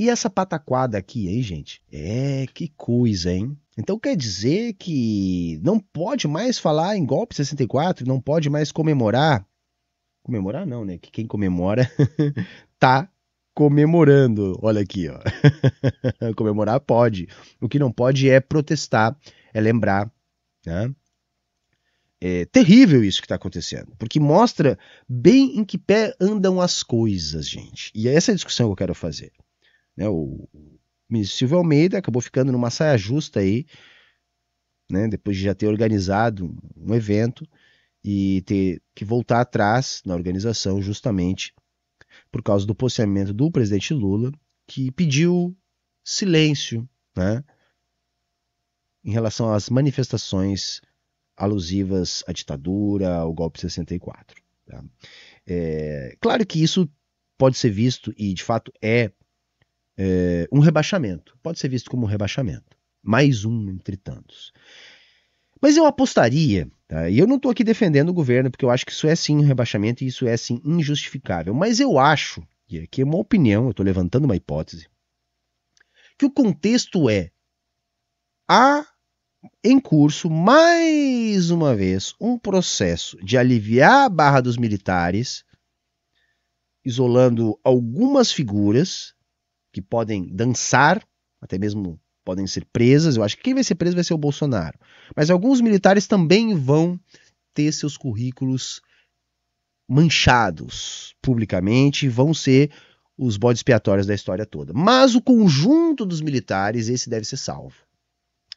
E essa pataquada aqui, hein, gente? Que coisa, hein? Então quer dizer que não pode mais falar em golpe 64, não pode mais comemorar. Comemorar não, né? Que quem comemora tá comemorando. Olha aqui, ó. Comemorar pode. O que não pode é protestar, é lembrar, né? É terrível isso que está acontecendo, porque mostra bem em que pé andam as coisas, gente. E é essa a discussão que eu quero fazer. Né? O ministro Silvio Almeida acabou ficando numa saia justa aí, né? Depois de já ter organizado um evento e ter que voltar atrás na organização justamente por causa do posicionamento do presidente Lula, que pediu silêncio, né, em relação às manifestações alusivas à ditadura, ao golpe de 64. Tá? Claro que isso pode ser visto, e de fato um rebaixamento. Pode ser visto como um rebaixamento. Mais um entre tantos. Mas eu apostaria, tá? E eu não estou aqui defendendo o governo, porque eu acho que isso é sim um rebaixamento e isso é sim injustificável. Mas eu acho, e aqui é uma opinião, eu estou levantando uma hipótese, que o contexto há em curso, mais uma vez, um processo de aliviar a barra dos militares, isolando algumas figuras que podem dançar, até mesmo podem ser presas. Eu acho que quem vai ser preso vai ser o Bolsonaro. Mas alguns militares também vão ter seus currículos manchados publicamente, vão ser os bodes expiatórios da história toda. Mas o conjunto dos militares, esse deve ser salvo.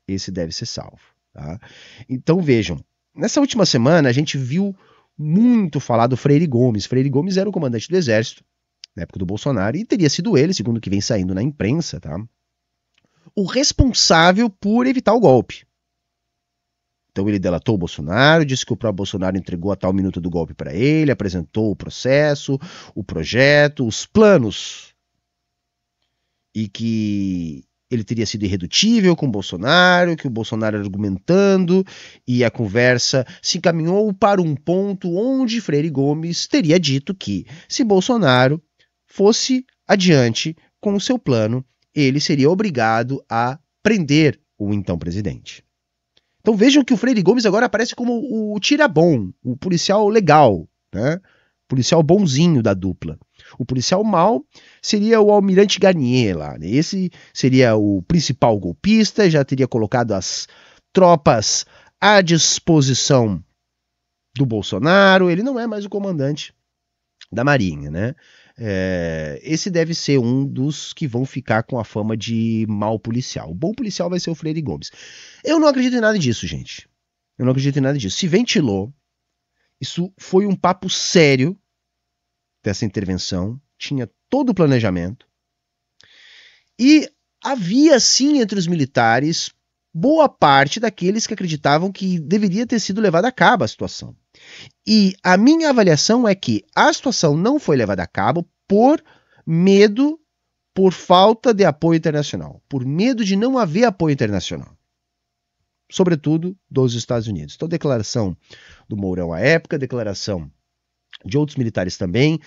Esse deve ser salvo. Tá? Então vejam, nessa última semana a gente viu muito falar do Freire Gomes. Freire Gomes era o comandante do Exército na época do Bolsonaro e teria sido ele, segundo o que vem saindo na imprensa, tá, o responsável por evitar o golpe. Então ele delatou o Bolsonaro, disse que o próprio Bolsonaro entregou a tal minuta do golpe para ele, apresentou o processo, o projeto, os planos, e que ele teria sido irredutível com o Bolsonaro, que o Bolsonaro argumentando, e a conversa se encaminhou para um ponto onde Freire Gomes teria dito que, se Bolsonaro fosse adiante com o seu plano, ele seria obrigado a prender o então presidente. Então vejam que o Freire Gomes agora aparece como o tirabom, o policial legal, né? Policial bonzinho da dupla. O policial mau seria o almirante Garnier lá. Né? Esse seria o principal golpista, já teria colocado as tropas à disposição do Bolsonaro. Ele não é mais o comandante da Marinha, né? Esse deve ser um dos que vão ficar com a fama de mau policial. O bom policial vai ser o Freire Gomes. Eu não acredito em nada disso, gente. Eu não acredito em nada disso. Se ventilou, isso foi um papo sério dessa intervenção, tinha todo o planejamento, e havia sim entre os militares boa parte daqueles que acreditavam que deveria ter sido levada a cabo a situação. E a minha avaliação é que a situação não foi levada a cabo por medo, por falta de apoio internacional, por medo de não haver apoio internacional, sobretudo dos Estados Unidos. Então, declaração do Mourão à época, declaração de outros militares também,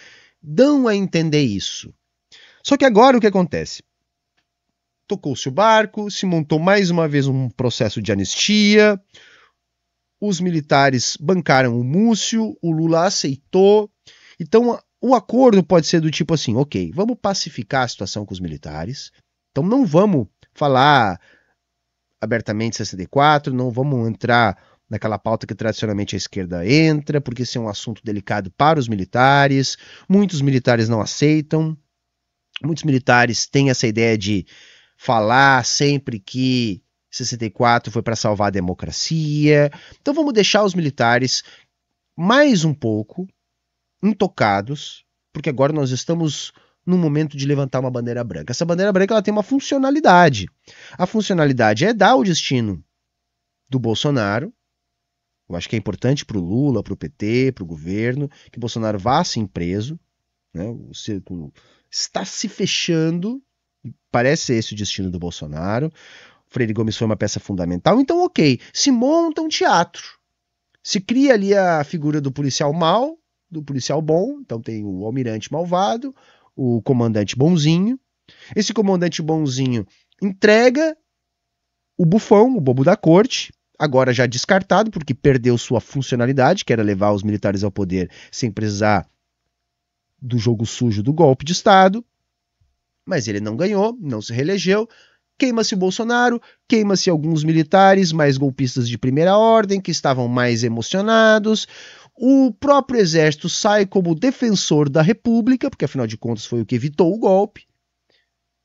dão a entender isso. Só que agora o que acontece? Tocou-se o barco, se montou mais uma vez um processo de anistia, os militares bancaram o Múcio, o Lula aceitou. Então o acordo pode ser do tipo assim, ok, vamos pacificar a situação com os militares, então não vamos falar abertamente 64, não vamos entrar naquela pauta que tradicionalmente a esquerda entra, porque esse é um assunto delicado para os militares, muitos militares não aceitam, muitos militares têm essa ideia de falar sempre que 64 foi para salvar a democracia. Então vamos deixar os militares mais um pouco intocados, porque agora nós estamos num momento de levantar uma bandeira branca. Essa bandeira branca ela tem uma funcionalidade. A funcionalidade é dar o destino do Bolsonaro. Eu acho que é importante para o Lula, para o PT, para o governo, que o Bolsonaro vá sim preso. Né? O círculo está se fechando. Parece ser esse o destino do Bolsonaro. Freire Gomes foi uma peça fundamental. Então, ok, se monta um teatro. Se cria ali a figura do policial mau, do policial bom. Então tem o almirante malvado, o comandante bonzinho, Esse comandante bonzinho entrega o bufão, o bobo da corte, agora já descartado, porque perdeu sua funcionalidade, que era levar os militares ao poder sem precisar do jogo sujo do golpe de Estado. Mas ele não ganhou, não se reelegeu. Queima-se o Bolsonaro, queima-se alguns militares mais golpistas de primeira ordem, que estavam mais emocionados. O próprio exército sai como defensor da República, porque afinal de contas foi o que evitou o golpe.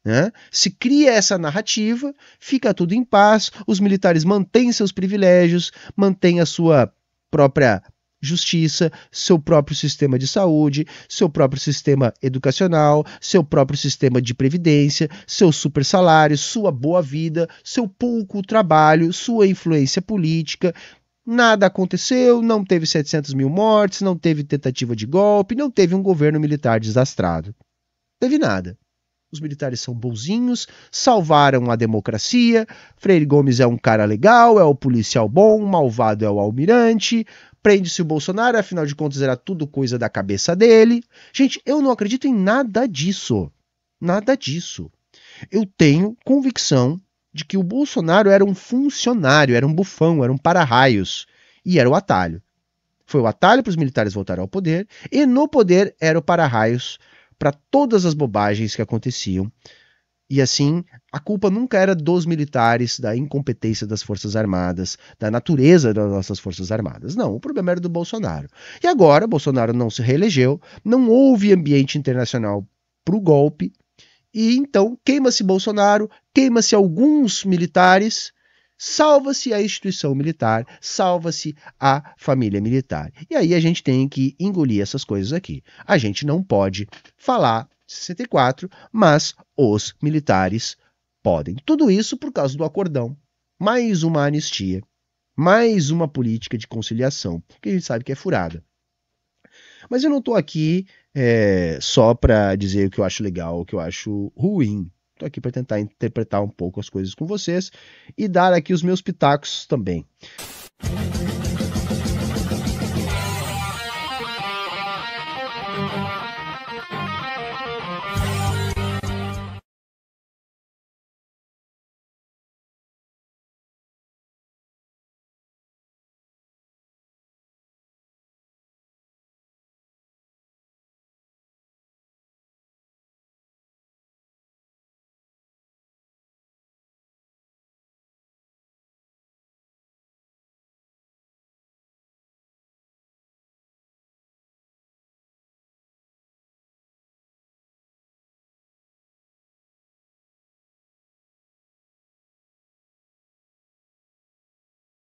Né? Se cria essa narrativa, fica tudo em paz, os militares mantêm seus privilégios, mantêm a sua própria justiça, seu próprio sistema de saúde, seu próprio sistema educacional, seu próprio sistema de previdência, seu super salário, sua boa vida, seu pouco trabalho, sua influência política. Nada aconteceu, não teve 700 mil mortes, não teve tentativa de golpe, não teve um governo militar desastrado. Não teve nada. Os militares são bonzinhos, salvaram a democracia, Freire Gomes é um cara legal, é o policial bom, malvado é o almirante, prende-se o Bolsonaro, afinal de contas era tudo coisa da cabeça dele. Gente, eu não acredito em nada disso. Nada disso. Eu tenho convicção de que o Bolsonaro era um funcionário, era um bufão, era um para-raios, e era o atalho. Foi o atalho para os militares voltarem ao poder, e no poder era o para-raios para todas as bobagens que aconteciam. E assim, a culpa nunca era dos militares, da incompetência das Forças Armadas, da natureza das nossas Forças Armadas. Não, o problema era do Bolsonaro. E agora, Bolsonaro não se reelegeu, não houve ambiente internacional para o golpe, e então queima-se Bolsonaro, queima-se alguns militares, salva-se a instituição militar, salva-se a família militar. E aí a gente tem que engolir essas coisas aqui. A gente não pode falar de 64, mas os militares podem. Tudo isso por causa do acordão. Mais uma anistia, mais uma política de conciliação, que a gente sabe que é furada. Mas eu não estou aqui só para dizer o que eu acho legal, o que eu acho ruim. Estou aqui para tentar interpretar um pouco as coisas com vocês e dar aqui os meus pitacos também.